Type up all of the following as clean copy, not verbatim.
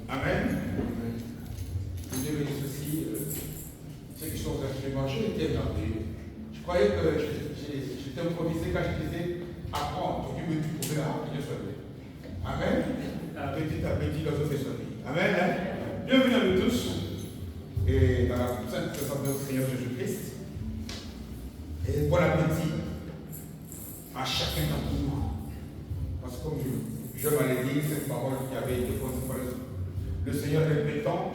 Amen. Dieu bénisse aussi ceux qui sont instruments. Je l'étais merveilleux. Je croyais que j'étais improvisé quand je disais apprendre. Dieu me dit pour que Dieu soit bien. Amen. Petit à petit, dans fait sa vie. Amen. Bienvenue à nous tous. Et dans la sainte présence de notre Seigneur Jésus-Christ. Et bon appétit à chacun d'entre nous. Parce que comme je m'allais dit, cette parole qui avait été posée par le Seigneur répétant,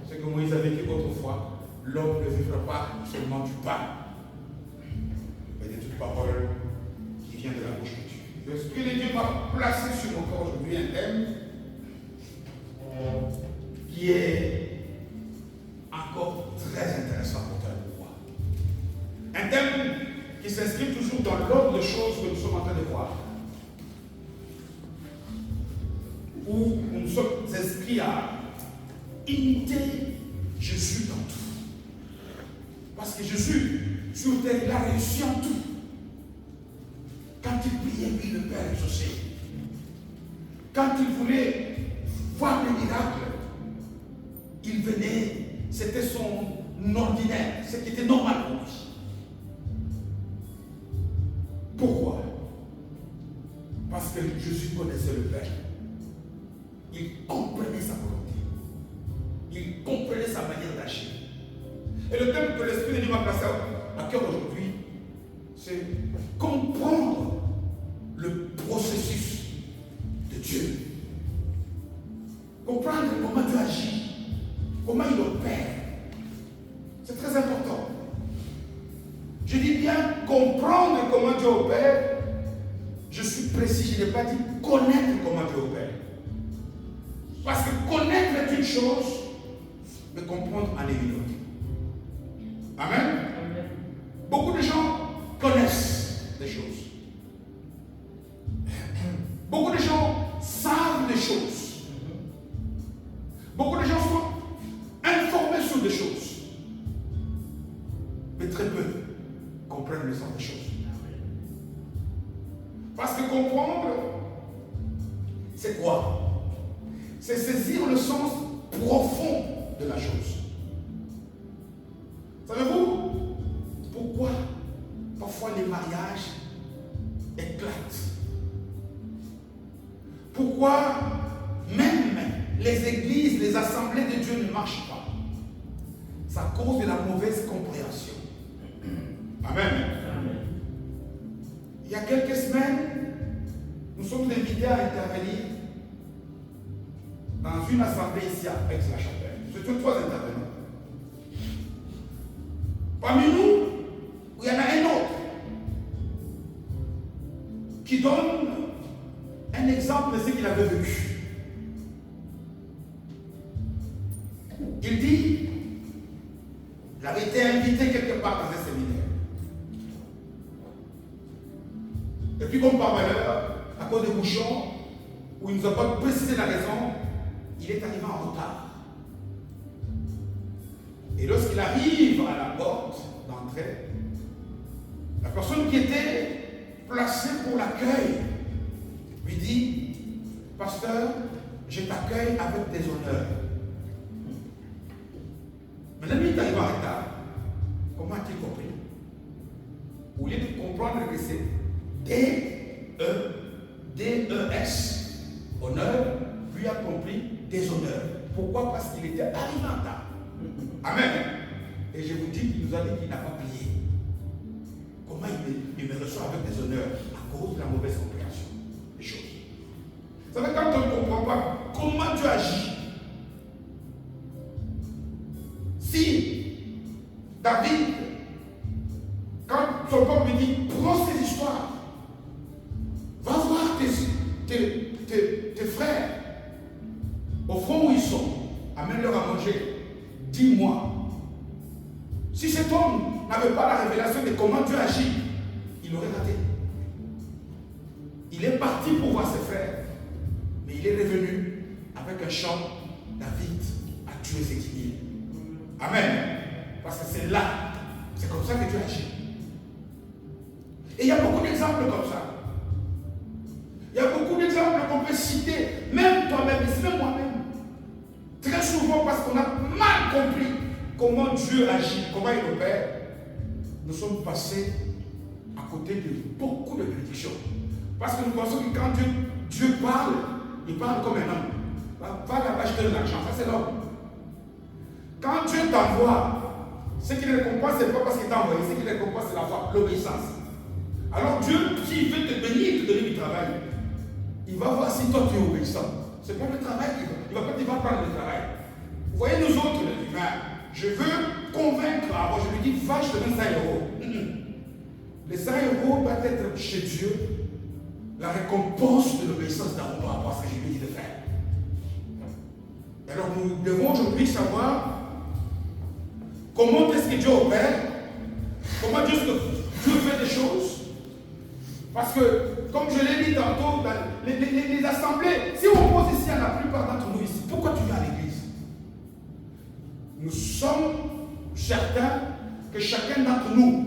c'est que Moïse avait dit autrefois, l'homme ne vivra pas seulement du pain, mais de toute parole qui vient de la bouche de Dieu. L'Esprit de Dieu m'a placé sur mon corps aujourd'hui un thème qui est encore très intéressant pour toi et pour moi. Un thème qui s'inscrit toujours dans l'ordre de choses que nous sommes en train de voir. Où nous sommes inscrits à imiter Jésus dans tout. Parce que Jésus, sur terre, il a réussi en tout. Quand il priait, lui, le Père exaucé. Quand il voulait voir les miracles, il venait, c'était son ordinaire, ce qui était normal pour lui. Pourquoi? Parce que Jésus connaissait le Père. Il comprenait sa volonté. Il comprenait sa manière d'agir. Et le thème que l'Esprit de Dieu m'a placé à cœur aujourd'hui, c'est comprendre le processus de Dieu. Comprendre comment Dieu agit, comment il opère. C'est très important. Je dis bien comprendre comment Dieu opère. Je suis précis, je n'ai pas dit connaître comment Dieu opère. Parce que connaître est une chose, mais comprendre en est une autre. Amen. Amen. Beaucoup de gens connaissent des choses. Beaucoup de gens savent des choses. Beaucoup de gens sont informés sur des choses. Mais très peu comprennent le sens des choses. Parce que comprendre, c'est quoi? C'est saisir le sens profond de la chose. Savez-vous pourquoi parfois les mariages éclatent? Pourquoi même les églises, les assemblées de Dieu ne marchent pas? C'est à cause de la mauvaise compréhension. Amen. Amen. Il y a quelques semaines, nous sommes invités à intervenir dans une assemblée ici à Aix-la-Chapelle. C'était 3 intervenants. Parmi nous, il y en a un autre qui donne un exemple de ce qu'il avait vécu. Il dit, il avait été invité quelque part dans un séminaire. Et puis comme par malheur, à cause des bouchons, où il ne nous a pas précisé la raison, il est arrivé en retard. Et lorsqu'il arrive à la porte d'entrée, la personne qui était placée pour l'accueil lui dit, pasteur, je t'accueille avec des honneurs. Mais l'ami est arrivé en retard. Comment a-t-il compris? Au lieu de comprendre que c'est D-E-S, honneur, lui a compris déshonneur. Pourquoi? Parce qu'il était arrivé en retard. Amen. Et je vous dis qu'il nous a dit qu'il n'a pas payé. Comment il me reçoit avec des honneurs? À cause de la mauvaise compréhension des choses. Vous savez, quand on ne comprend pas comment Dieu agit, si David, quand son peuple lui dit, prends ces histoires, va voir tes frères au front où ils sont, amène-leur à manger, dis-moi. Si cet homme n'avait pas la révélation de comment Dieu agit, il aurait raté. Il est parti pour voir ses frères, mais il est revenu avec un chant. David a tué ses guerriers. Amen. Parce que c'est là, c'est comme ça que Dieu agit. Et il y a beaucoup d'exemples comme ça. Il y a beaucoup d'exemples qu'on peut citer, même toi-même, et même moi-même. comment Dieu agit, comment il opère, nous sommes passés à côté de beaucoup de prédictions. Parce que nous pensons que quand Dieu parle, il parle comme un homme. Va là-bas, je te donne l'argent, ça c'est l'homme. Quand Dieu t'envoie, ce qu'il récompense, ce n'est pas parce qu'il t'a envoyé, ce qu'il récompense, c'est la foi, l'obéissance. Alors Dieu, s'il veut te bénir, te donner du travail, il va voir si toi tu es obéissant. C'est pas le travail, il va prendre le travail. Vous voyez, nous autres, les humains, je veux convaincre, alors je lui dis, va, je te donne 100 euros. Les 100 euros doivent être chez Dieu la récompense de l'obéissance d'abord par rapport à ce que je lui dis de faire. Alors nous devons aujourd'hui savoir comment est-ce que Dieu opère, comment Dieu fait des choses. Parce que, comme je l'ai dit tantôt, dans les assemblées, si on pose ici à la plupart d'entre nous ici, pourquoi tu viens à l'église? Nous sommes certains que chacun d'entre nous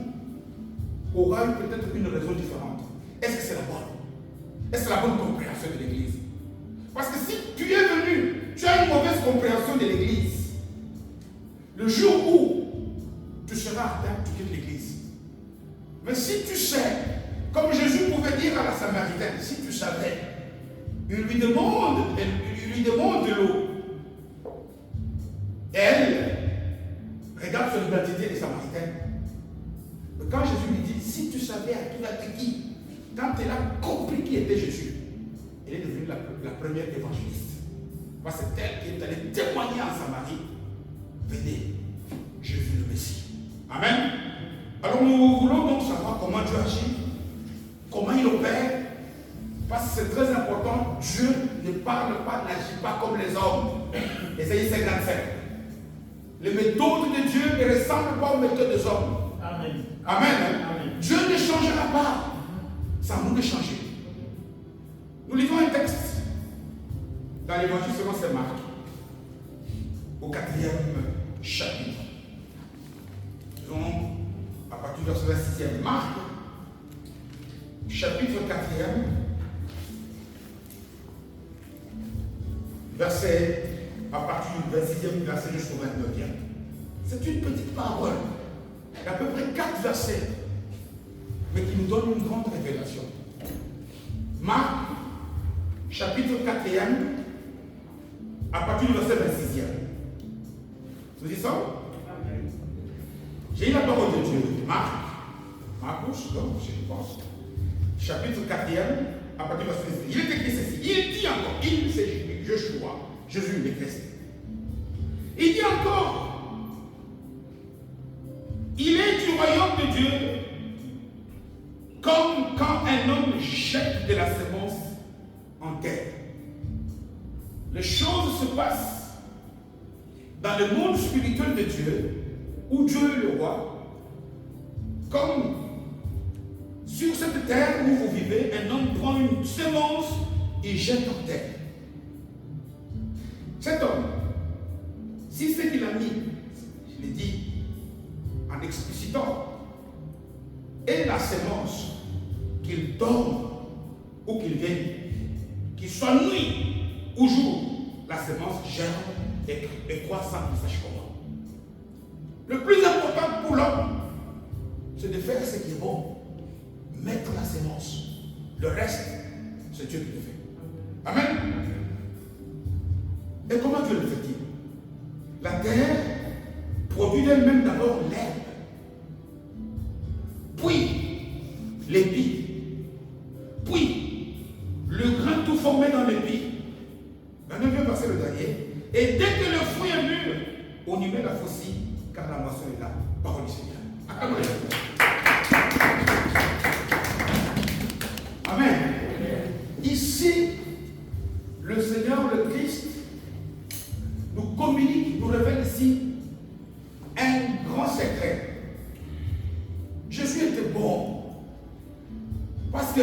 aura peut-être une raison différente. Est-ce que c'est la bonne? Est-ce que c'est la bonne compréhension de l'église? Parce que si tu es venu, tu as une mauvaise compréhension de l'église, le jour où tu seras atteint, tu quittes l'église. Mais si tu sais, comme Jésus pouvait dire à la Samaritaine, si tu savais, il lui demande de l'eau. Elle regarde sur l'identité des Samaritaines. Mais quand Jésus lui dit, si tu savais à qui va te qui, quand elle a compris qui était Jésus, elle est devenue la première évangéliste. Parce que c'est elle qui est allée témoigner en Samarie. Venez, Jésus le Messie. Amen. Alors nous voulons donc savoir comment Dieu agit, comment il opère, parce que c'est très important. Dieu ne parle pas, n'agit pas comme les hommes. Ésaïe 57. Les méthodes de Dieu ne ressemblent pas aux méthodes des hommes. Amen. Amen. Amen. Dieu ne changera pas. C'est à nous de changer. Nous lisons un texte dans l'évangile selon saint Marc, au 4e chapitre. Disons, à partir du verset 6e. Marc, chapitre 4e, verset, à partir du 26e verset jusqu'au 29e. C'est une petite parole, d'à peu près 4 versets, mais qui nous donne une grande révélation. Marc, chapitre 4e, à partir du verset 26e. Vous dites ça? J'ai eu la parole de Dieu. Marcus, donc, je pense. Chapitre 4e, à partir du verset 26e. Il est écrit ceci. Il dit encore, il, c'est Joshua, Jésus le Christ. Il dit encore, il est du royaume de Dieu comme quand un homme jette de la semence en terre. Les choses se passent dans le monde spirituel de Dieu, où Dieu est le roi, comme sur cette terre où vous vivez, un homme prend une semence et jette en terre. Cet homme, si ce qu'il a mis, je l'ai dit en explicitant, est la semence, qu'il dorme ou qu'il veille, qu'il soit nuit ou jour, la semence germe et croît sans qu'il sache comment. Le plus important pour l'homme, c'est de faire ce qui est bon, mettre la semence. Le reste, c'est Dieu qui le fait. Amen. Et comment Dieu le fait-il? La terre produit d'elle-même d'abord l'herbe, puis l'épi, puis le grain tout formé dans l'épi. Maintenant, je vais passer le dernier. Et dès que le fruit est mûr, on y met la faucille, car la moisson est là. Parole du Seigneur. Amen. Ici, le Seigneur, le Christ, nous communique, nous révèle ici un grand secret. Jésus était bon. Parce que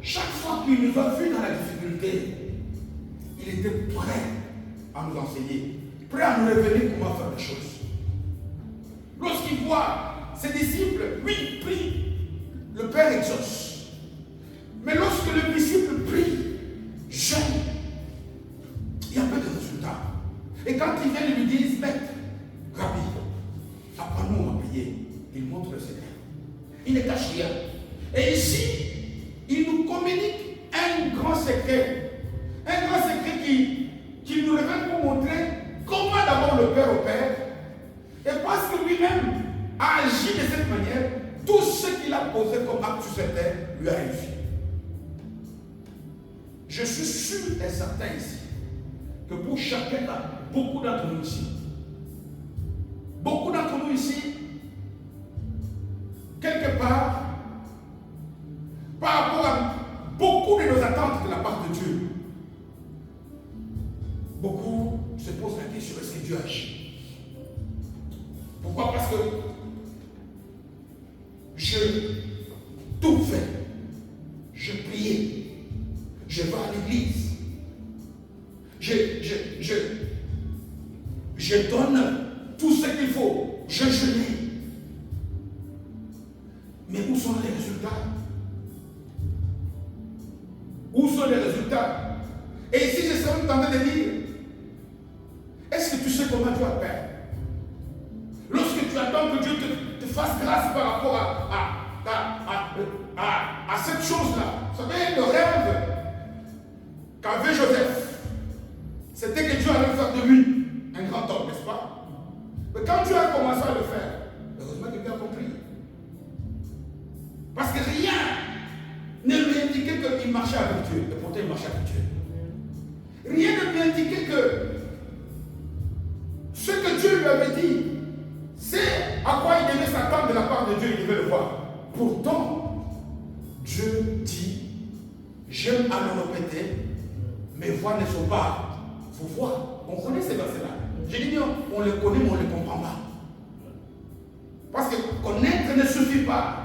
chaque fois qu'il nous a vus dans la difficulté, il était prêt à nous enseigner, prêt à nous révéler comment faire les choses. Lorsqu'il voit ses disciples, lui prie, le Père exauce. Mais lorsque le disciple prie, jeûne, il y a peu de résultats. Et quand ils viennent, ils lui disent, Maître, Rabbi, apprends-nous à prier. Il montre le secret. Il ne cache rien. Et ici, il nous communique un grand secret. Un grand secret qui nous révèle pour montrer comment d'abord le Père opère. Et parce que lui-même a agi de cette manière, tout ce qu'il a posé comme acte sur cette terre lui a réussi. Je suis sûr et certain ici que pour chacun, beaucoup d'entre nous ici, quelque part, par rapport à beaucoup de nos attentes de la part de Dieu, beaucoup se posent la question, est-ce que Dieu agit? Pourquoi? Parce que je tout fais, je priais, je vais à l'église, je donne tout ce qu'il faut, je jeûne. Mais où sont les résultats? Où sont les résultats? Et ici, je suis en train de dire, est-ce que tu sais comment Dieu opère? Lorsque tu attends que Dieu te fasse grâce par rapport à cette chose-là, vous savez, le rêve qu'avait Joseph, c'était que Dieu allait faire de lui un grand homme, n'est-ce pas? Mais quand Dieu a commencé à le faire, heureusement que Dieu a compris. Parce que rien ne lui indiquait qu'il marchait avec Dieu, et pourtant il marchait avec Dieu. Rien ne lui indiquait que ce que Dieu lui avait dit, c'est à quoi il devait s'attendre de la part de Dieu, il devait le voir. Pourtant, Dieu dit, j'aime à le répéter, mes voix ne sont pas vos voix. On connaît ces versets-là. Je dis bien, on les connaît, mais on ne les comprend pas. Parce que connaître ne suffit pas.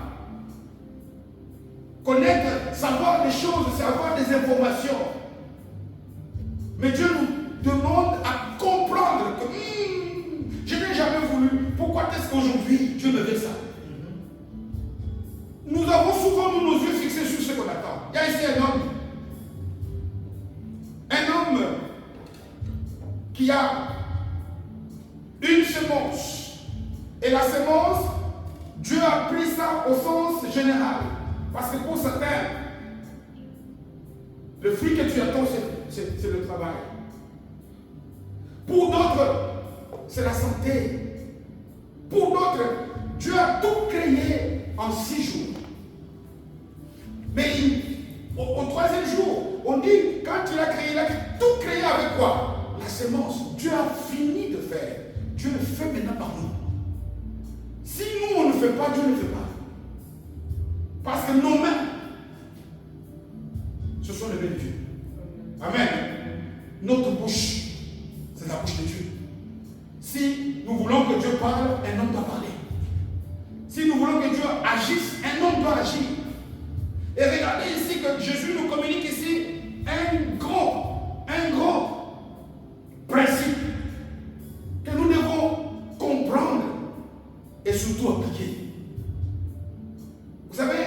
Connaître, savoir des choses, c'est avoir des informations. Mais Dieu nous demande à comprendre que je n'ai jamais voulu. Pourquoi est-ce qu'aujourd'hui Dieu me fait ça? Nous avons souvent nos yeux fixés sur ce qu'on attend. Il y a ici un homme qui a une semence. Et la semence, Dieu a pris ça au sens général. Parce que pour certains, le fruit que tu attends, c'est le travail. Pour d'autres, c'est la santé. Pour d'autres, Dieu a tout créé en 6 jours. Mais au 3e jour, on dit, quand il a tout créé avec quoi? La semence. Dieu a fini de faire. Dieu le fait maintenant par nous. Si nous, on ne fait pas, Dieu ne fait pas. Parce que nos mains, ce sont les mains de Dieu. Amen. Notre bouche, c'est la bouche de Dieu. Si nous voulons que Dieu parle, un homme doit parler. Si nous voulons que Dieu agisse, un homme doit agir. Et regardez ici que Jésus nous communique ici un grand principe que nous devons comprendre et surtout appliquer. Vous savez,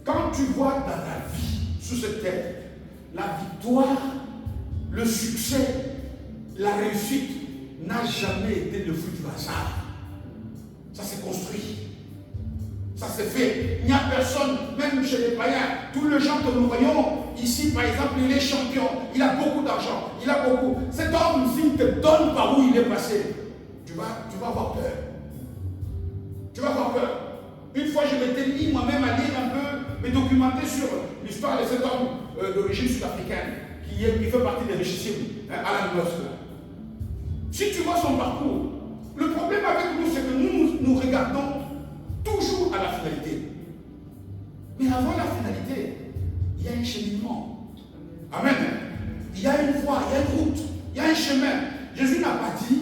quand tu vois dans ta vie, sur cette terre, la victoire, le succès, la réussite n'a jamais été le fruit du hasard. Ça s'est construit. Ça s'est fait. Il n'y a personne, même chez les païens, tous les gens que nous voyons, ici par exemple, il est champion, il a beaucoup d'argent, il a beaucoup. Cet homme, s'il te donne par où il est passé, tu vas avoir peur. Tu vas avoir peur. Une fois, je m'étais mis moi-même à lire un peu, me documenter sur l'histoire de cet homme d'origine sud-africaine, qui fait partie des richissimes, Alan Musk. Si tu vois son parcours, le problème avec nous, c'est que nous regardons toujours à la finalité. Mais avant la finalité, il y a un cheminement. Amen. Il y a une voie, il y a une route, il y a un chemin. Jésus n'a pas dit,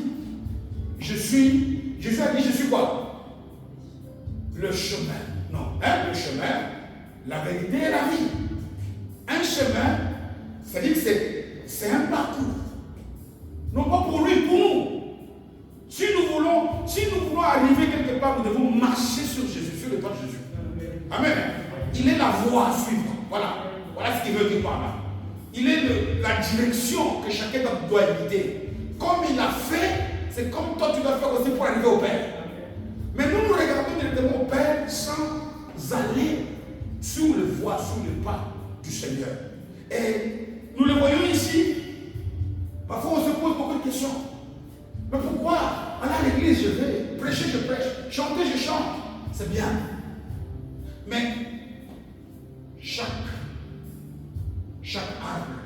Jésus a dit, je suis quoi? Le chemin. Non, le chemin, la vérité et la vie. Un chemin, c'est-à-dire que c'est un parcours. Non pas pour lui, pour nous. Si nous voulons arriver quelque part, nous devons marcher sur Jésus, sur le pas de Jésus. Amen. Il est la voie à suivre. Voilà ce qu'il veut dire par là. Il est la direction que chacun doit éviter. Comme il a fait, c'est comme toi tu dois faire aussi pour arriver au Père. Mais nous regardons directement au Père sans aller sur le voie, sur le pas du Seigneur. Et nous le voyons ici. Parfois on se pose beaucoup de questions. Mais pourquoi aller à l'église je vais, prêcher je prêche, chanter je chante. C'est bien. Mais chaque arbre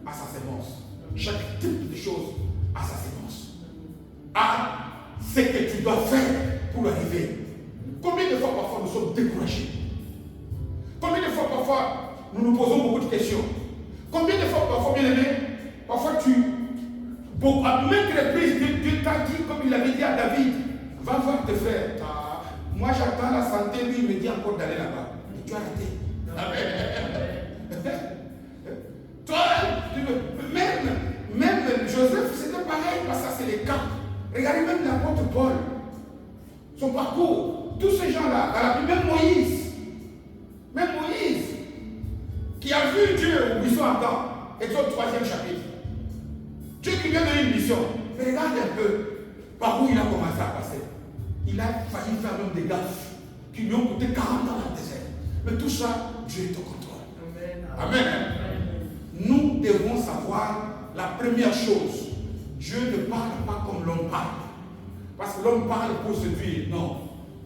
a sa sémence. Chaque type de chose a sa sémence. A ce que tu dois faire pour arriver. Combien de fois parfois nous sommes découragés? Combien de fois parfois nous nous posons beaucoup de questions? Combien de fois parfois, bien aimé, parfois à maintes reprises, Dieu t'a dit, comme il avait dit à David, va voir tes frères. Moi j'attends la santé, lui il me dit encore d'aller là-bas. Mais tu as arrêté. Toi, même Joseph, c'était pareil, parce que ça c'est les cas. Regardez même l'apôtre Paul, son parcours, tous ces gens-là, à la Bible, même Moïse, qui a vu Dieu au buisson ardent, Exode 3e chapitre. Dieu qui lui a donné une mission. Mais regarde un peu par où il a commencé à passer. Il a failli faire même des gaffes qui lui ont coûté 40 ans dans le désert. Mais tout ça, Dieu est au contrôle. Amen. Nous devons savoir la première chose. Dieu ne parle pas comme l'homme parle. Parce que l'homme parle pour séduire. Non.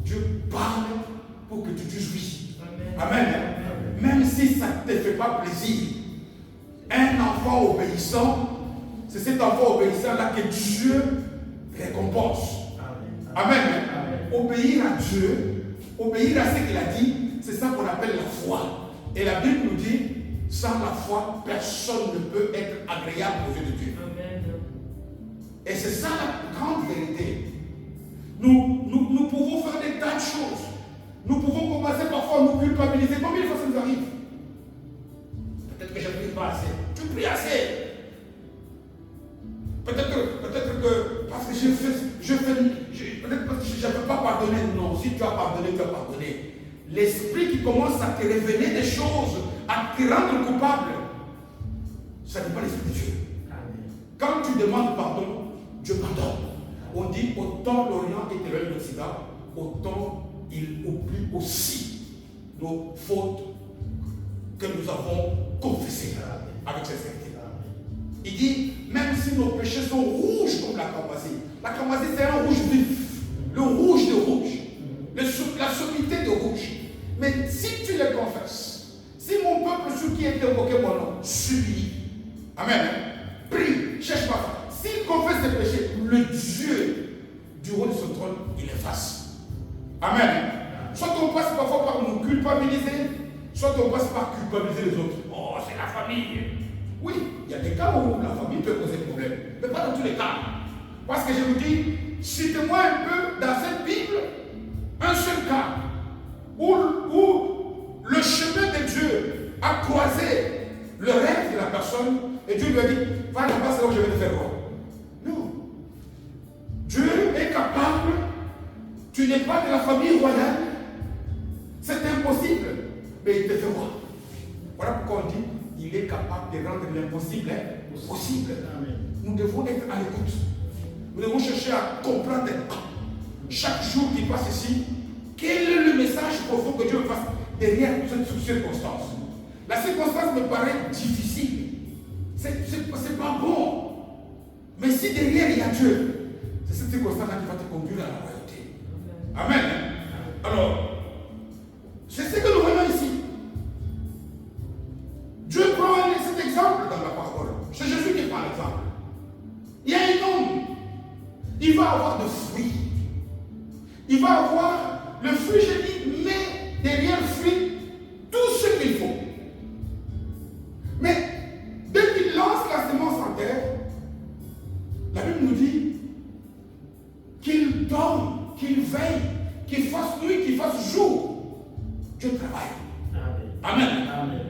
Dieu parle pour que tu te jouisses. Amen. Même si ça ne te fait pas plaisir. Un enfant obéissant, c'est cet enfant obéissant-là que Dieu récompense. Amen. Obéir à Dieu, obéir à ce qu'il a dit, c'est ça qu'on appelle la foi. Et la Bible nous dit, sans la foi, personne ne peut être agréable aux yeux de Dieu. Et c'est ça la grande vérité. Nous pouvons faire des tas de choses. Nous pouvons commencer parfois à nous culpabiliser. Combien de fois ça nous arrive? Peut-être que je ne prie pas assez. Tu pries assez. Peut-être que parce que peut-être parce que je ne peux pas pardonner. Non, si tu as pardonné, tu as pardonné. L'esprit qui commence à te révéler des choses, à te rendre coupable, ça n'est pas l'esprit de Dieu. Quand tu demandes pardon, Dieu pardonne. On dit autant l'Orient est éloigné de l'Occident, autant il oublie aussi nos fautes que nous avons confessées avec sincérité. Il dit, même si nos péchés sont rouges comme la cramoisie c'est un rouge vif, le rouge de rouge, la sommité de rouge. Mais si tu les confesses, si mon peuple sur qui est invoqué mon nom, supplie, amen, prie, cherche pas, s'il confesse ses péchés, le Dieu du haut de son trône, il efface. Amen. Soit on passe parfois par nous culpabiliser, soit on passe par culpabiliser les autres. Oh, c'est la famille. Oui, il y a des cas où la famille peut poser problème, mais pas dans tous les cas. Parce que je vous dis, citez-moi un peu dans cette Bible, un seul cas, où le chemin de Dieu a croisé le rêve de la personne, et Dieu lui a dit, va là-bas, c'est là où je vais te faire voir. Non. Dieu est capable, tu n'es pas de la famille royale, c'est impossible, mais il te fait voir. Voilà pourquoi on dit, il est capable de rendre l'impossible possible. Amen. Nous devons être à l'écoute. Nous devons chercher à comprendre chaque jour qui passe ici, quel est le message profond que Dieu me fasse derrière cette circonstance. La circonstance me paraît difficile. C'est pas bon. Mais si derrière il y a Dieu, c'est cette circonstance-là qui va te conduire à la royauté. Amen. Alors, c'est ce que nous voyons ici. Dieu prend cet exemple dans la parole. C'est Jésus qui prend l'exemple. Il y a un homme, il va avoir de fruits. Il va avoir le fruit, je dis, mais derrière le fruit, tout ce qu'il faut. Mais dès qu'il lance la semence en terre, la Bible nous dit qu'il dorme, qu'il veille, qu'il fasse nuit, qu'il fasse jour. Dieu travaille. Amen. Amen.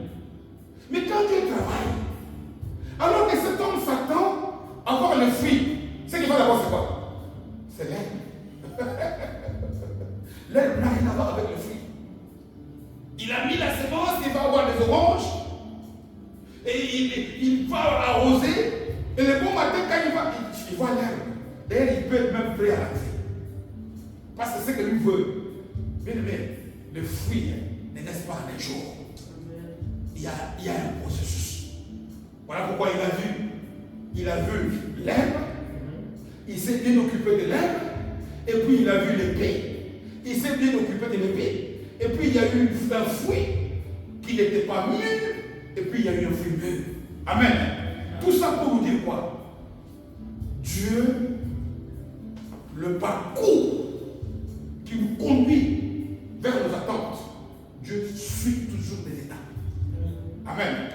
Mais quand Dieu travaille, alors que cet homme s'attend à avoir le fruit, ce qu'il va d'abord, c'est quoi? C'est l'herbe. L'herbe n'a rien à voir avec le fruit. Il a mis la semence, il va avoir des oranges, et il va arroser, et le bon matin, quand il voit l'herbe, d'ailleurs, il peut être même prêt à l'arroser. Parce que c'est ce que lui veut. Bien aimé, le fruit ne naissent pas en un jour. Il y a un processus. Voilà pourquoi il a vu l'herbe, il s'est bien occupé de l'herbe, et puis il a vu l'épée. Il s'est bien occupé de l'épée, et puis il y a eu un fruit qui n'était pas mûr, et puis il y a eu un fruit mûr. Amen. Tout ça pour vous dire quoi? Dieu, le parcours qui vous conduit vers nos attentes, Dieu suit toujours des étapes. Amen.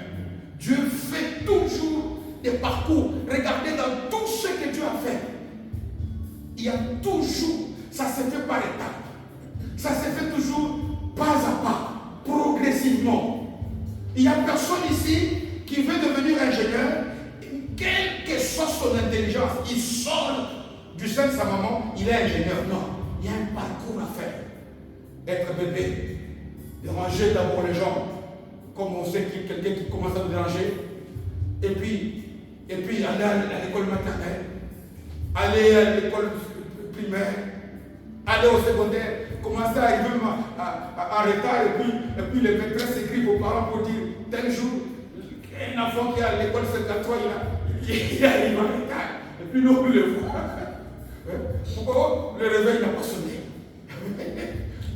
Dieu fait toujours des parcours. Regardez dans tout ce que Dieu a fait. Il y a toujours, ça se fait par étapes. Ça se fait toujours pas à pas, progressivement. Il n'y a personne ici qui veut devenir ingénieur, quelle que soit son intelligence, il sort du sein de sa maman, il est ingénieur. Non, il y a un parcours à faire. Être bébé, déranger d'abord les gens, comme on sait qu'il y a quelqu'un qui commence à nous déranger, et puis aller à l'école maternelle, aller à l'école primaire, aller au secondaire, commencer à arriver en retard, et puis les maîtresses écrivent aux parents pour dire tel jour, un enfant qui est à l'école secondaire, il arrive en retard, et puis nous le voit. Pourquoi le réveil n'a pas sonné?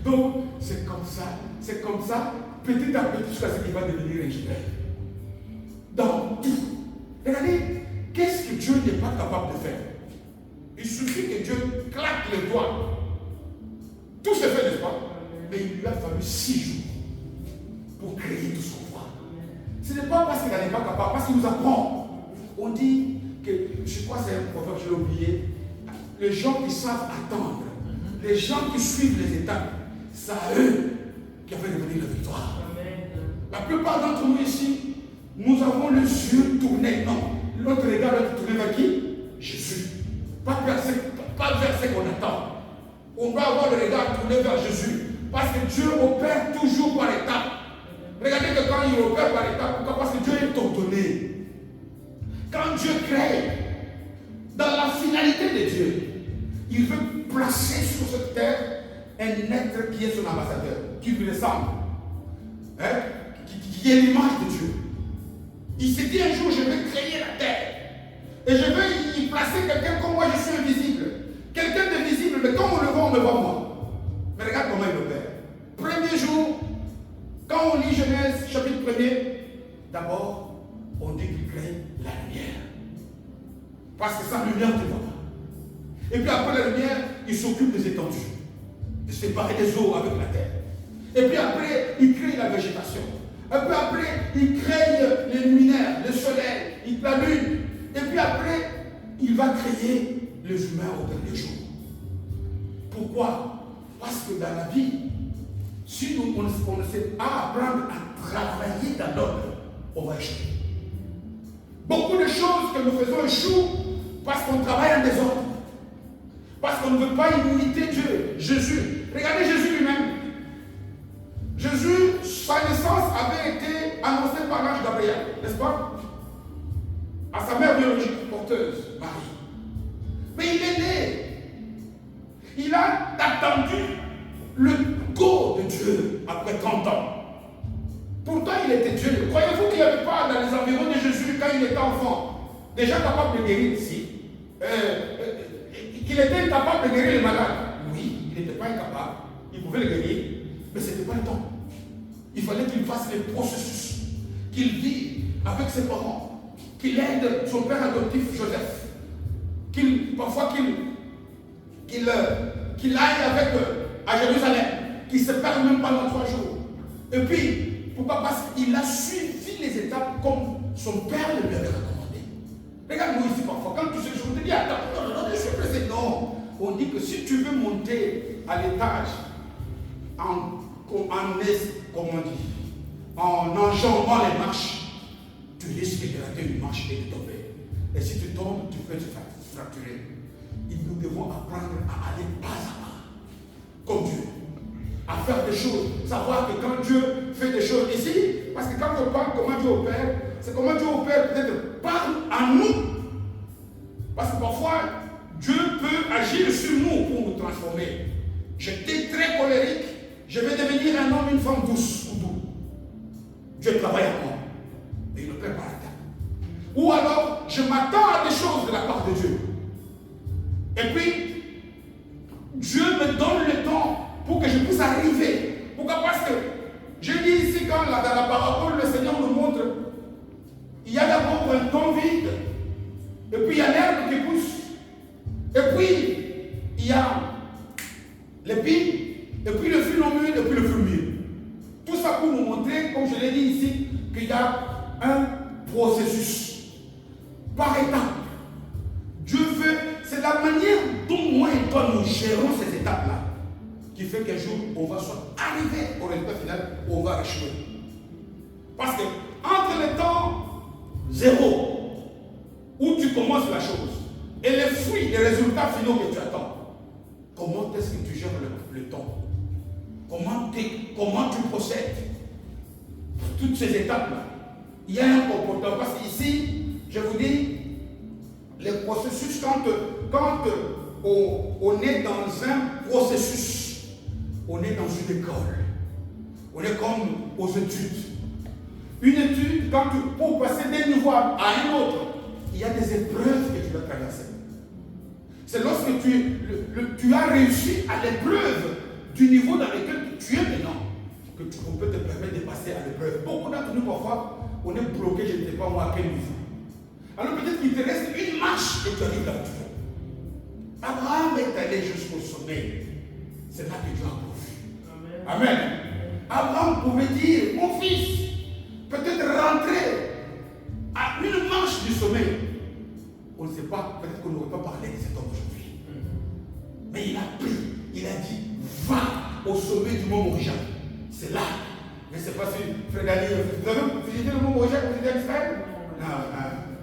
Donc c'est comme ça, petit à petit, jusqu'à ce qu'il va devenir ingénieur. Dans tout. Regardez, qu'est-ce que Dieu n'est pas capable de faire? Il suffit que Dieu claque les doigts. Tout se fait, n'est-ce pas? Mais il lui a fallu 6 jours pour créer tout ce qu'on voit. Ce n'est pas parce qu'il n'en est pas capable, parce qu'il nous apprend. On dit que, je crois que c'est un proverbe, je l'ai oublié, les gens qui savent attendre, les gens qui suivent les étapes, c'est à eux qui avaient devenir la victoire. La plupart d'entre nous ici, nous avons les yeux tournés. Non, notre regard est tourné vers qui? Jésus. Pas vers ce qu'on attend. On va avoir le regard tourné vers Jésus. Parce que Dieu opère toujours par étapes. Regardez que quand il opère par étapes, pourquoi? Parce que Dieu est ordonné. Quand Dieu crée, dans la finalité de Dieu, il veut placer sur cette terre un être qui est son ambassadeur, qui lui ressemble, qui est l'image de Dieu. Il s'est dit un jour, je vais créer la terre. Et je vais y placer quelqu'un comme moi, je suis invisible. Quelqu'un de visible, mais quand on le voit, on me voit moi. Mais regarde comment il opère. Premier jour, quand on lit Genèse, chapitre 1er, d'abord, on dit qu'il crée la lumière. Parce que sans lumière, tu ne vois pas. Et puis après la lumière, il s'occupe des étendues, de séparer les eaux avec la terre. Et puis après, il crée la végétation. Et puis après, il crée les luminaires, le soleil, la lune. Et puis après, il va créer les humains au dernier jour. Pourquoi? Parce que dans la vie, si on ne sait pas apprendre à travailler dans l'ordre, on va échouer. Beaucoup de choses que nous faisons échouent parce qu'on travaille en désordre. Parce qu'on ne veut pas imiter Dieu. Jésus. Regardez Jésus lui-même. Jésus, sa naissance avait été annoncée par l'ange Gabriel, n'est-ce pas? À sa mère biologique porteuse, Marie. Mais il est né. Il a attendu le go de Dieu après 30 ans. Pourtant, il était Dieu. Croyez-vous qu'il n'y avait pas dans les environs de Jésus, quand il était enfant, déjà capable de guérir ici? Qu'il était incapable de guérir les malades? Oui, il n'était pas incapable. Il pouvait le guérir, mais ce n'était pas le temps. Il fallait qu'il fasse les processus, qu'il vive avec ses parents, qu'il aide son père adoptif Joseph, parfois qu'il aille avec à Jérusalem, qu'il se perd même pendant 3 jours. Et puis, pourquoi? Parce qu'il a suivi les étapes comme son père le lui avait recommandé. Regarde-moi ici parfois, quand tu sais, je te dis, attends, non, je suis pressé. Non, on dit que si tu veux monter à l'étage en enjambant les marches, tu risques de rater une marche et de tomber. Et si tu tombes, tu peux te fracturer. Nous devons apprendre à aller pas à pas, comme Dieu, à faire des choses, savoir que quand Dieu fait des choses ici, parce que quand on parle comment Dieu opère, c'est comment Dieu opère peut-être par en nous. Parce que parfois, Dieu peut agir sur nous pour nous transformer. j'étais très colérique, je vais devenir un homme, une femme douce ou doux. Dieu travaille à moi. Mais il ne prépare pas. Ou alors, je m'attends à des choses de la part de Dieu. Et puis, Dieu me donne le temps pour que je puisse arriver. Pourquoi? Parce que je dis ici, quand dans la parabole, le Seigneur nous montre, il y a d'abord un temps vide, et puis il y a l'herbe qui pousse, et puis il y a l'épine, et puis le fil mûr, et puis le fruit mûr. Tout ça pour nous montrer, comme je l'ai dit ici, qu'il y a un processus par étapes. Dieu veut, c'est la manière dont moi et toi nous gérons ces étapes-là qui fait qu'un jour on va soit arriver au résultat final où on va échouer. Parce que entre le temps zéro où tu commences la chose et les fruits, les résultats finaux que tu attends, comment est-ce que tu gères le temps? Comment tu procèdes pour toutes ces étapes-là? Il y a un comportement. Parce qu'ici, je vous dis, les processus, quand on est dans un processus, on est dans une école. On est comme aux études. Une étude, pour passer d'un niveau à un autre, il y a des épreuves que tu dois traverser. C'est lorsque tu as réussi à l'épreuve du niveau dans lequel tu es maintenant que on peut te permettre de passer à l'épreuve. Beaucoup d'entre nous, parfois, on est bloqué, je ne sais pas moi à quel niveau. Alors peut-être qu'il te reste une marche et tu arrives là où tu veux. Abraham est allé jusqu'au sommet. C'est là que Dieu a pourvu. Amen. Abraham pouvait dire, mon fils, peut-être rentrer à une marche du sommet. On ne sait pas, peut-être qu'on n'aurait pas parlé de cet homme aujourd'hui. Mais il a pris, il a dit, va au sommet du mont Moriah. C'est là. Je ne sais pas si Frère Daniel, vous avez visité le mont Moriah quand vous étiez en Israël? Non,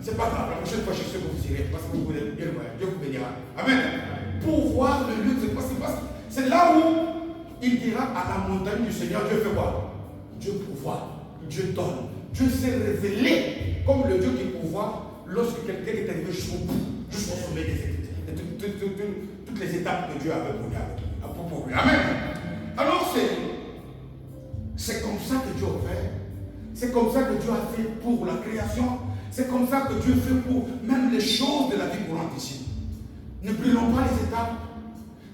c'est pas grave. La prochaine fois, je sais que vous irez parce que vous voulez bien voir. Dieu vous bénira. Amen. Pour voir le lieu de ce passé. C'est là où il dira à la montagne du Seigneur, Dieu fait quoi? Dieu pourvoit, Dieu donne. Dieu s'est révélé comme le Dieu qui pourvoit lorsque quelqu'un est arrivé jusqu'au bout, jusqu'au sommet de toutes les étapes que Dieu avait pour lui. Amen. Alors c'est comme ça que Dieu opère. C'est comme ça que Dieu a fait pour la création. C'est comme ça que Dieu fait pour même les choses de la vie courante ici. Ne brûlons pas les étapes.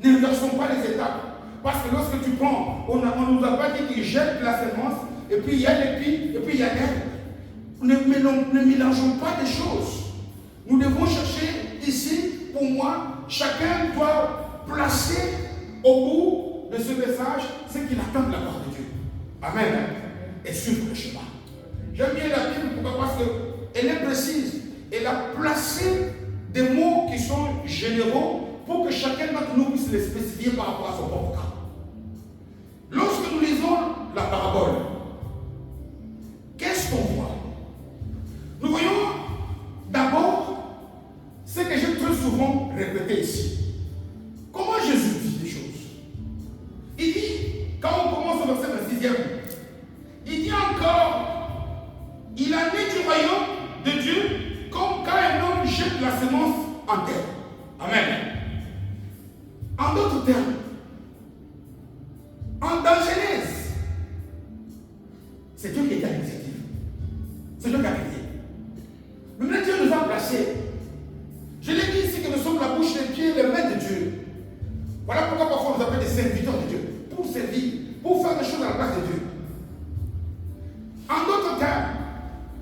Ne versons pas les étapes. Parce que lorsque tu prends, on ne nous a pas dit qu'il jette la semence, et puis il y a l'épine, et puis il y a l'herbe. Ne mélangeons pas des choses. Nous devons chercher ici, pour moi, chacun doit placer au bout de ce message ce qu'il attend de la part de Dieu. Amen. Et suivre le chemin. J'aime bien la Bible, pourquoi? Parce qu'elle est précise. Elle a placé des mots qui sont généraux pour que chacun d'entre nous puisse les spécifier par rapport à son propre cas. Lorsque nous lisons la parabole, qu'est-ce qu'on voit? Nous voyons d'abord ce que j'ai très souvent répété ici. Comment Jésus dit les choses? Il dit, quand on commence au verset 26e, il dit encore, il a né du royaume de Dieu comme quand un homme jette la semence en terre. Amen. En d'autres termes, dans Genèse, c'est Dieu qui est à l'initiative. C'est Dieu qui a créé. Mais maintenant Dieu nous a placés. Je l'ai dit ici que nous sommes la bouche, les pieds, les mains de Dieu. Voilà pourquoi parfois on nous appelle des serviteurs de Dieu. Pour servir, pour faire des choses à la place de Dieu. En d'autres termes,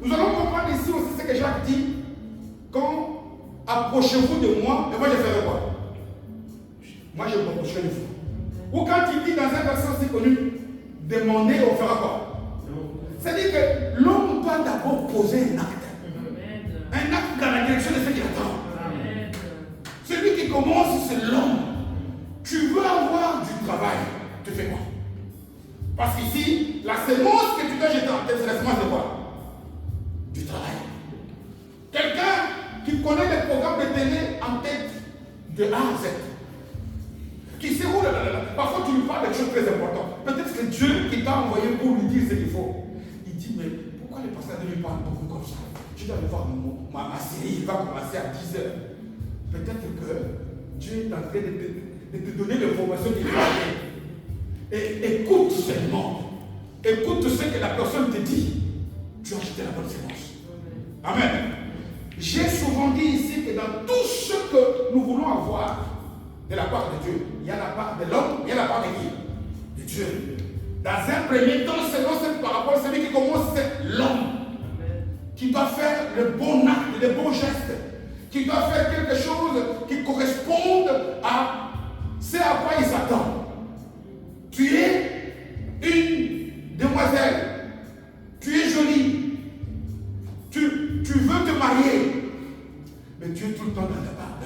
nous allons comprendre ici aussi ce que Jacques dit. Quand approchez-vous de moi, et moi je ferai quoi? Moi je m'approcherai de vous. Ou quand il dit dans un verset aussi connu, demandez, on fera quoi? C'est-à-dire que l'homme doit d'abord poser un acte. Un acte dans la direction de ce qu'il attend. Celui qui commence, c'est l'homme. Tu veux avoir du travail, tu fais quoi? Parce qu'ici, la semence que tu dois jeter en tête, c'est la semence de quoi? Du travail. Quelqu'un qui connaît les programmes de télé en tête de A à Z. Qui sait où parfois tu lui parles de choses très importantes. Peut-être que c'est Dieu qui t'a envoyé pour lui dire ce qu'il faut. Il dit, mais pourquoi les pasteurs lui parlent beaucoup comme ça? Tu dois aller voir ma série, il va commencer à 10h. Peut-être que Dieu est en train de te donner l'information qui est. Et écoute seulement. Écoute ce que la personne te dit. Tu as acheté la bonne sémence. Amen. J'ai souvent dit ici que dans tout ce que nous voulons avoir de la part de Dieu, il y a la part de l'homme, il y a la part de qui? De Dieu. Dans un premier temps, selon cette parabole, celui qui commence, c'est l'homme. Qui doit faire le bon acte, le bon geste. Qui doit faire quelque chose qui corresponde à ce à quoi il s'attend. Tu es une demoiselle. Tu es jolie. Tu veux te marier. Mais tu es tout le temps dans le bar.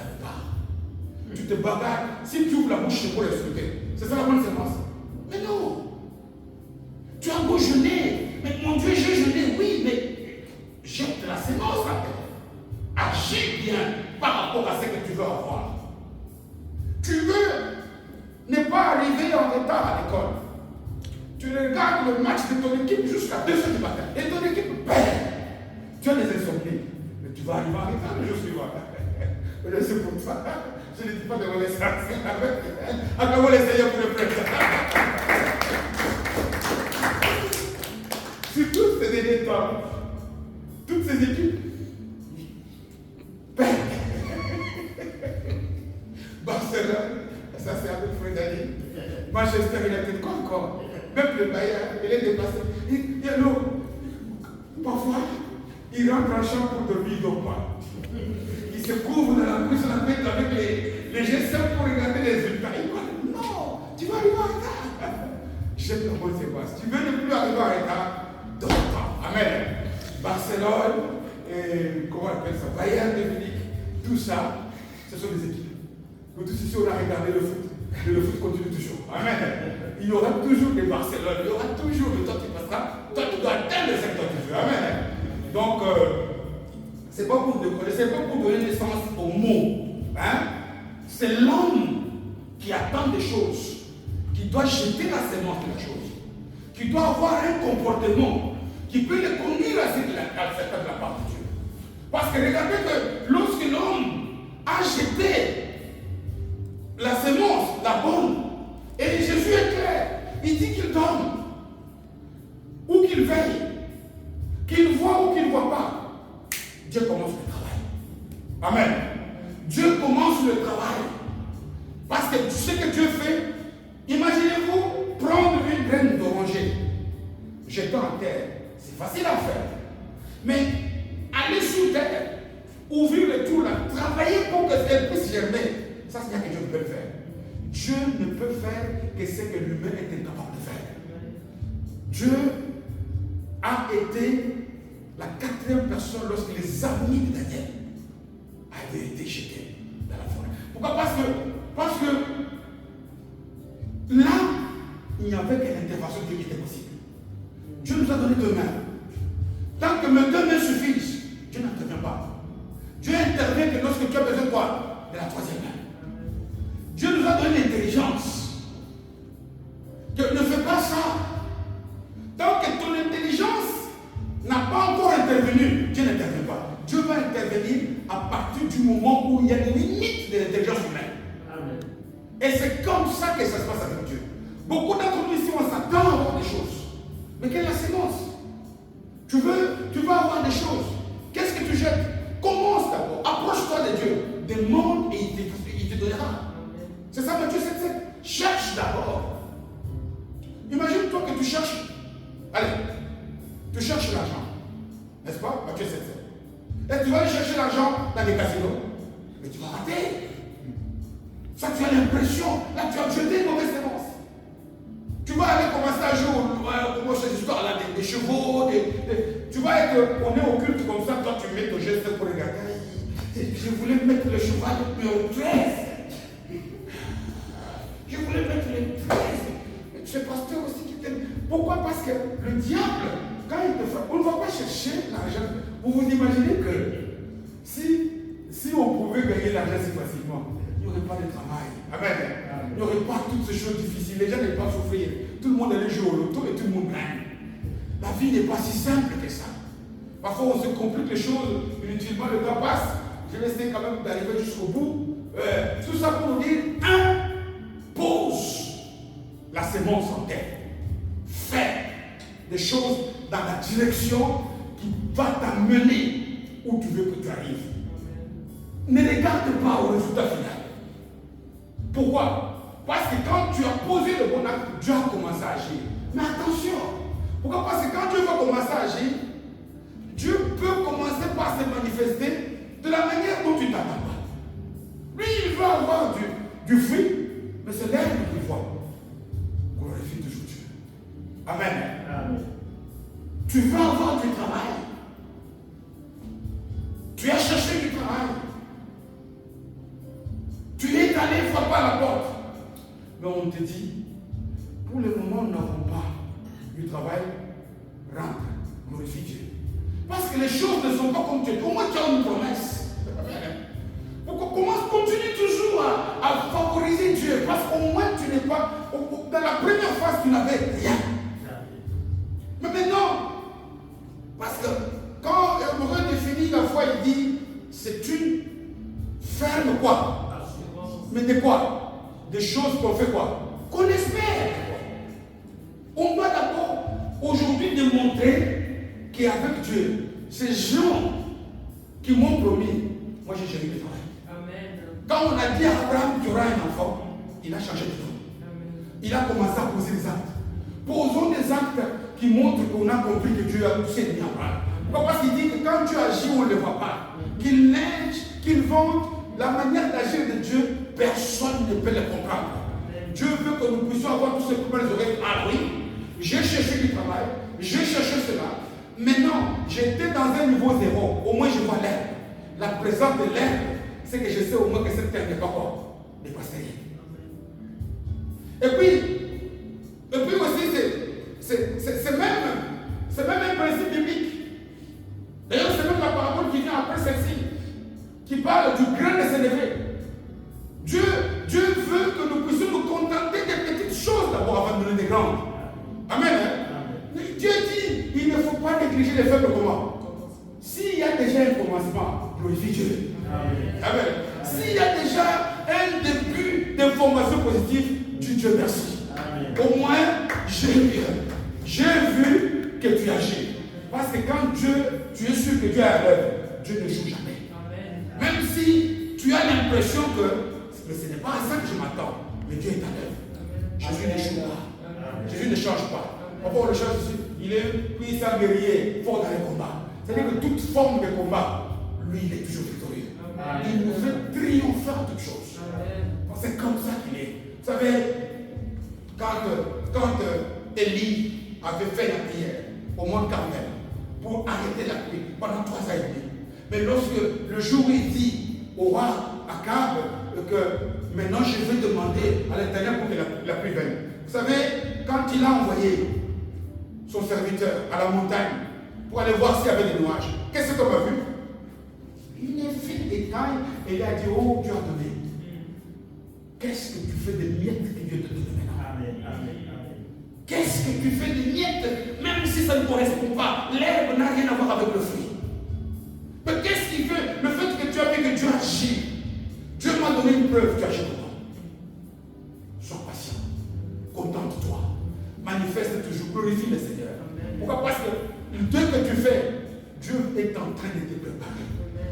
Tu te bagarres. Si tu ouvres la bouche, c'est pour l'insulter. C'est ça la bonne sémence. Mais non. Tu as beau jeûner. Mais mon Dieu, j'ai jeûné. Oui, mais jette la sémence à terre. Agis bien par rapport à ce que tu veux avoir. Tu veux ne pas arriver en retard à l'école. Tu regardes le match de ton équipe jusqu'à 2 heures du matin. Et ton équipe perd. Tu as des insomnies. Mais tu vas arriver en retard le jour suivant. Mais c'est pour ça. Je ne dis pas de renaissance. Acabons l'essayer pour le faire. Sur tous ces derniers temps, toutes ces équipes perdent. Barcelone, ça c'est avec Frédéric. Manchester United, encore. Même le Bayern, il est dépassé. Parfois, il rentre en champ pour dormir au pas. Il se couvre dans la bouche, la tête avec les gestes pour regarder les résultats. Il dit non, tu vas arriver en retard. J'aime le mot séquence. Tu veux ne plus arriver en retard, donc amen. Barcelone, comment on appelle ça, Bayern de Munich, tout ça, ce sont des équipes. Nous tous ici, on a regardé le foot. Et le foot continue toujours. Amen. Il y aura toujours des Barcelone, il y aura toujours le temps qui passera. Toi, tu dois atteindre le secteur que tu veux. Amen. Donc, c'est pas pour donner naissance au mot. Hein? C'est l'homme qui attend des choses, qui doit jeter la sémence de la chose, qui doit avoir un comportement qui peut le conduire à cette de la part de Dieu. Parce que regardez que lorsque l'homme a jeté la sémence, la bonne, et Jésus est clair, il dit qu'il donne, ou qu'il veille, qu'il voit ou qu'il ne voit pas. Dieu commence le travail. Amen. Dieu commence le travail. Parce que ce que Dieu fait, imaginez-vous prendre une graine d'oranger, jeter en terre. C'est facile à faire. Mais aller sous terre, ouvrir le trou là, travailler pour qu'elle puisse germer, ça c'est bien que Dieu ne peut le faire. Dieu ne peut faire que ce que l'humain est incapable de faire. Dieu a été la 4e personne lorsque les amis de Daniel avaient été jetés dans la forêt. Pourquoi? Parce que là, il n'y avait qu'une intervention de Dieu qui était possible. Dieu nous a donné 2 mains. Tant que mes 2 mains suffisent, Dieu n'intervient pas. Dieu intervient que lorsque tu as besoin de quoi? De la 3e main. Dieu nous a donné l'intelligence. Ne fais pas ça. Tant que ton intelligence n'a pas encore intervenu, Dieu n'intervient pas. Dieu va intervenir à partir du moment où il y a des limites de l'intelligence humaine. Amen. Et c'est comme ça que ça se passe avec Dieu. Beaucoup d'entre nous ici, on s'attend à avoir des choses. Mais quelle est la sémence? Tu veux avoir des choses. Qu'est-ce que tu jettes? Commence d'abord. Approche-toi de Dieu. Demande et il te donnera. C'est ça Matthieu 7,7. Cherche d'abord. Imagine-toi que tu cherches. Allez, tu cherches l'argent. N'est-ce pas? Matthieu 7,7. Et tu vas aller chercher l'argent dans les casinos. Mais tu vas rater. Ça, tu as l'impression. Là, tu as jeté une mauvaise sémence. Tu vas aller commencer à jouer aux ces histoires-là, des chevaux. Tu vas être. On est au culte comme ça. Toi, tu mets ton geste pour regarder. Je voulais mettre le cheval numéro 13. Je voulais mettre le 13. C'est pasteur aussi qui t'aime. Pourquoi? Parce que le diable, quand il te frappe, on ne va pas chercher l'argent. Vous vous imaginez que si on pouvait gagner l'argent si facilement, il n'y aurait pas de travail. Amen. Il n'y aurait pas toutes ces choses difficiles. Les gens n'allaient pas souffrir. Tout le monde allait jouer au loto et tout le monde gagne. La vie n'est pas si simple que ça. Parfois, on se complique les choses inutilement. Le temps passe. Je vais essayer quand même d'arriver jusqu'au bout. Tout ça pour vous dire, sémence en terre. Fais des choses dans la direction qui va t'amener où tu veux que tu arrives. Ne regarde pas au résultat final. Pourquoi? Parce que quand tu as posé le bon acte, Dieu a commencé à agir. Mais attention. Pourquoi? Parce que quand Dieu va commencer à agir, Dieu peut commencer par se manifester de la manière dont tu ne t'attends pas. Lui, il veut avoir du fruit, mais c'est l'herbe qu'il voit. Glorifie toujours Dieu. Amen. Amen. Tu veux avoir du travail. Tu as cherché du travail. Tu es allé frapper à la porte. Mais on te dit, pour le moment, nous n'avons pas du travail. Rentre, glorifie Dieu. Parce que les choses ne sont pas comme tu es. Au moins tu as une promesse. Comment continue toujours à favoriser Dieu? Parce qu'au moins tu n'es pas. Dans la première phase, tu n'avais rien. Mais maintenant, parce que quand Hébreu définit la foi, il dit c'est une ferme quoi? Mais de quoi? Des choses qu'on fait quoi? Qu'on espère. On doit d'abord aujourd'hui démontrer qu'avec Dieu, ces gens qui m'ont promis, moi j'ai géré le travail. Amen. Quand on a dit à Abraham tu auras un enfant, il a changé de temps. Il a commencé à poser des actes. Posons des actes qui montrent qu'on a compris que Dieu a poussé les Abraham. Pourquoi? Parce qu'il dit que quand Dieu agit, on ne le voit pas. Qu'il neige, qu'il vente, la manière d'agir de Dieu, personne ne peut le comprendre. Dieu veut que nous puissions avoir tous ces problèmes des oreilles. Ah oui, j'ai cherché du travail, j'ai cherché cela. Maintenant, j'étais dans un niveau zéro. Au moins, je vois l'herbe. La présence de l'herbe, c'est que je sais au moins que cette terre n'est pas quoi? Dépassée. Et puis aussi, c'est même un principe biblique. D'ailleurs, c'est même la parabole qui vient après celle-ci, qui parle du grain de s'élever. Dieu veut que nous puissions nous contenter des petites choses d'abord avant de donner des grandes. Amen. Hein? Dieu dit, il ne faut pas négliger les faibles comment? S'il y a déjà un commencement, glorifie Dieu. Amen. S'il y a déjà un début d'information positive, dis Dieu merci. Amen. Au moins, j'ai vu que tu agis. Parce que quand tu es sûr que Dieu est à l'œuvre, Dieu ne joue jamais. Amen. Même si tu as l'impression que ce n'est pas à ça que je m'attends, mais Dieu est à l'œuvre. Jésus ne joue pas. Jésus ne change pas. Parfois on le change ici. Il est puissant guerrier, fort dans les combats. C'est-à-dire que toute forme de combat, lui, il est toujours victorieux. Amen. Il nous fait triompher en toutes choses. C'est comme ça qu'il est. Vous savez, quand Élie avait fait la prière au mont Carmel pour arrêter la pluie pendant 3 ans et demi, mais lorsque le jour où il dit au roi Akab que maintenant je vais demander à l'Éternel pour que la pluie vienne. Vous savez, quand il a envoyé son serviteur à la montagne pour aller voir s'il y avait des nuages, qu'est-ce qu'on a vu? Il a fait des tailles et il a dit, oh Dieu a donné. Qu'est-ce que tu fais des miettes que Dieu te donne maintenant? Amen. Qu'est-ce que tu fais des miettes, même si ça ne correspond pas? L'herbe n'a rien à voir avec le fruit. Mais qu'est-ce qui fait? Le fait que tu as vu que Dieu agit. Dieu m'a donné une preuve, tu agis comment? Sois patient. Contente-toi. Manifeste toujours. Glorifie le Seigneur. Amen. Pourquoi? Parce que Dieu que tu fais, Dieu est en train de te préparer.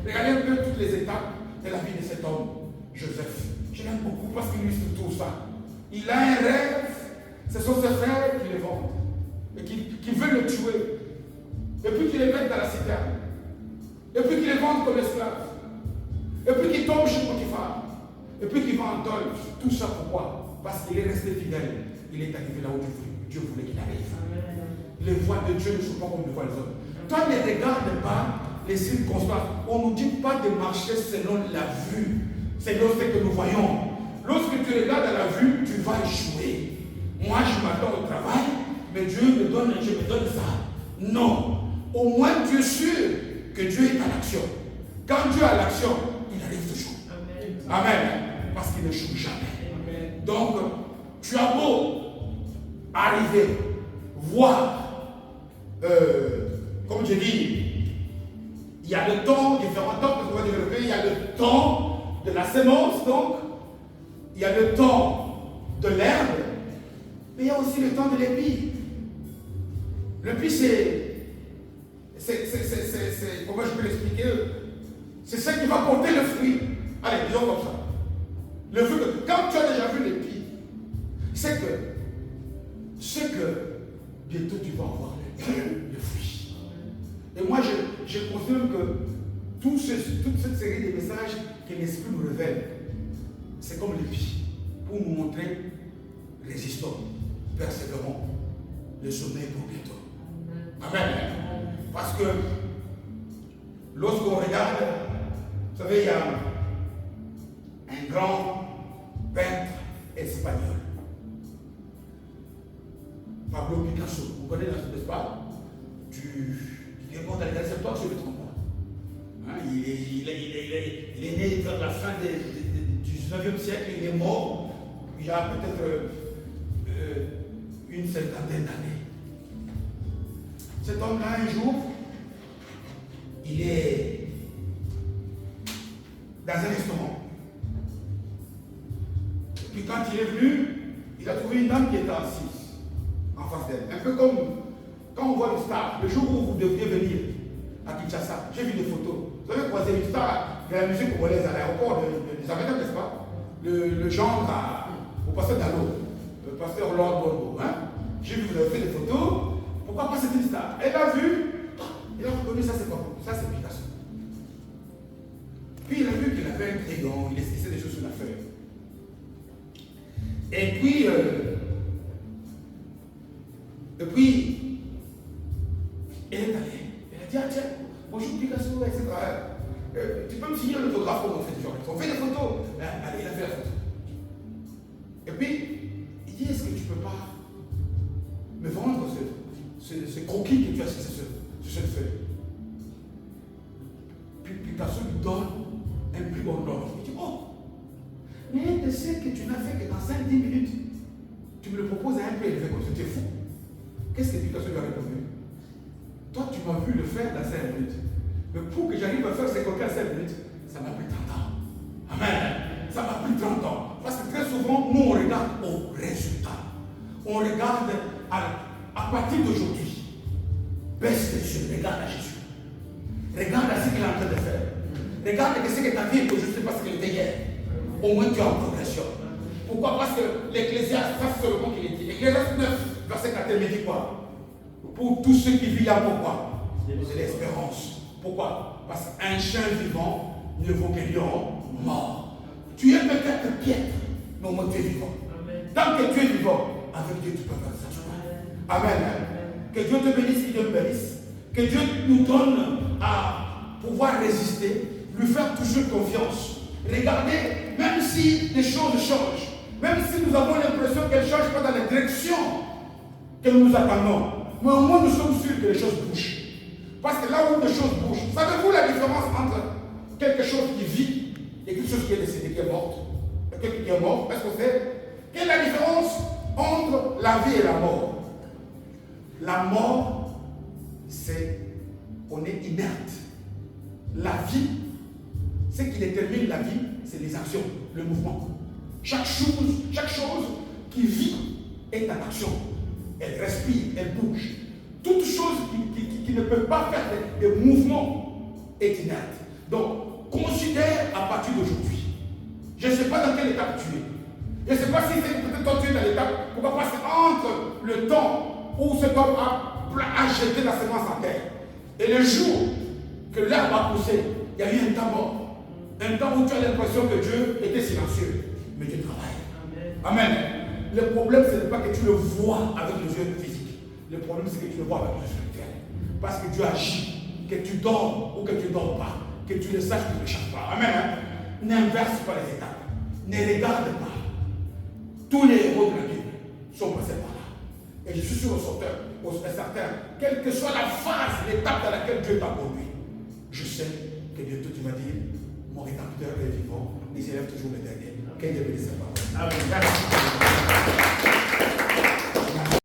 Regardez un peu toutes les étapes de la vie de cet homme, Joseph. Je l'aime beaucoup parce qu'il illustre tout ça. Il a un rêve, ce sont ses frères qui le vendent et qui veulent le tuer. Et puis qui le mettent dans la citerne. Et puis qui le vendent comme esclave. Et puis qui tombe chez Potiphar. Et puis qui va en deuil. Tout ça pourquoi? Parce qu'il est resté fidèle. Il est arrivé là où Dieu voulait qu'il arrive. Les voies de Dieu ne sont pas comme les voies des hommes. Toi ne regarde pas les circonstances. On ne nous dit pas de marcher selon la vue. Selon ce que nous voyons. Lorsque tu regardes à la vue, tu vas échouer. Moi, je m'attends au travail, mais Dieu me donne ça. Non. Au moins, tu es sûr que Dieu est à l'action. Quand Dieu est à l'action, il arrive toujours. Amen. Amen. Parce qu'il ne joue jamais. Amen. Donc, tu as beau arriver, voir, comme je dis, il y a le temps, différents temps que je vais développer, il y a le temps de la sémence, donc, il y a le temps de l'herbe, Mais il y a aussi le temps de l'épi. L'épi, comment je peux l'expliquer? C'est ce qui va porter le fruit. Allez, disons comme ça. Le fruit, quand tu as déjà vu l'épi, c'est que bientôt tu vas avoir le fruit. Et moi, je considère que toute cette série de messages que l'Esprit nous révèle, c'est comme l'épi, pour nous montrer, résistons, persévérons, le sommet est pour bientôt. Amen. Parce que lorsqu'on regarde, vous savez, il y a un grand peintre espagnol, Pablo Picasso. Vous connaissez, n'est-ce pas? Il est mort dans les années 70, je ne me trompe pas. Hein, il est né vers la fin du 19e siècle, il est mort il y a peut-être une cinquantaine d'années. Cet homme-là, un jour, il est dans un restaurant. Et puis quand il est venu, il a trouvé une dame qui était assise en face d'elle. Un peu comme quand on voit une star, le jour où vous deviez venir à Kinshasa, j'ai vu des photos. Vous avez croisé une star de la musique congolaise à l'aéroport des Américains, n'est-ce pas? Le genre au pasteur Dalo, le pasteur Lord Bongo. Hein? J'ai vu que vous avez fait des photos. Pourquoi pas cette star? Elle a vu, elle a reconnu ça, c'est quoi? Ça, c'est Picasso. Puis il a vu qu'il avait un crayon, il esquissait des choses sur la feuille. Et puis, elle est allée. Elle a dit, ah tiens, bonjour Picasso, etc. Tu peux me signer l'autographe comme on fait toujours. On fait des photos. Allez, il a fait la photo. Et puis, il dit, est-ce que tu ne peux pas me vendre ce croquis que tu as sur cette feuille? Puis Picasso lui donne un plus bon ordre. Il dit, oh, mais tu sais que tu n'as fait que dans 5-10 minutes. Tu me le proposes à un prix élevé comme ça, tu es fou. Qu'est-ce que Picasso lui a répondu? Toi, tu m'as vu le faire dans 5 minutes. Mais pour que j'arrive à faire ces croquis à 5 minutes, ça m'a pris 30 ans. Amen. Ça m'a pris 30 ans. Parce que très souvent, nous, on regarde au résultat. On regarde à partir d'aujourd'hui. Baisse les yeux, regarde à Jésus. Regarde à ce qu'il est en train de faire. Regarde ce que ta vie est aujourd'hui, parce qu'elle était hier. Au moins tu es en progression. Pourquoi? Parce que l'Ecclésiaste, ça c'est le mot qu'il dit. Ecclésiaste 9, verset 4, il dit quoi? Pour tous ceux qui vivent, pourquoi? C'est l'espérance. Pourquoi? Parce qu'un chien vivant ne vaut qu'un lion mort. Tu es peut-être piètre, mais au moins tu es vivant. Amen. Tant que tu es vivant, avec Dieu tu peux faire ça. Amen. Que Dieu te bénisse, que Dieu me bénisse. Que Dieu nous donne à pouvoir résister, lui faire toujours confiance. Regardez, même si les choses changent, même si nous avons l'impression qu'elles ne changent pas dans la direction que nous attendons, mais au moins nous sommes sûrs que les choses bougent. Parce que là où les choses bougent, savez-vous la différence entre quelque chose qui vit et quelque chose qui est décédé, qui est mort? Quelqu'un qui est mort, est-ce qu'on sait? Quelle est la différence entre la vie et la mort? La mort, c'est on est inerte. La vie, ce qui détermine la vie, c'est les actions, le mouvement. Chaque chose qui vit est en action. Elle respire, elle bouge. Toute chose qui ne peut pas faire des mouvements est inerte. Donc, considère à partir d'aujourd'hui. Je ne sais pas dans quelle étape tu es. Je ne sais pas si c'est peut-être tu es dans l'étape. Pourquoi? Parce que entre le temps où cet homme a jeté la semence en terre et le jour que l'herbe a poussé, il y a eu un temps mort. Un temps où tu as l'impression que Dieu était silencieux. Mais Dieu travaille. Amen. Le problème, ce n'est pas que tu le vois avec les yeux physiques. Le problème, c'est que tu le vois avec les yeux spirituels. Parce que Dieu agit. Que tu dors ou que tu ne dors pas. Que tu le saches ou que tu ne le saches pas. Amen. N'inverse pas les étapes. Ne regarde pas. Tous les héros de la Bible sont passés par là. Et je suis sûr au certain, quelle que soit la phase, l'étape dans laquelle Dieu t'a conduit, je sais que bientôt tu vas dire, mon rédempteur est vivant, il s'élève toujours le dernier. Que Dieu bénisse sa parole. Amen.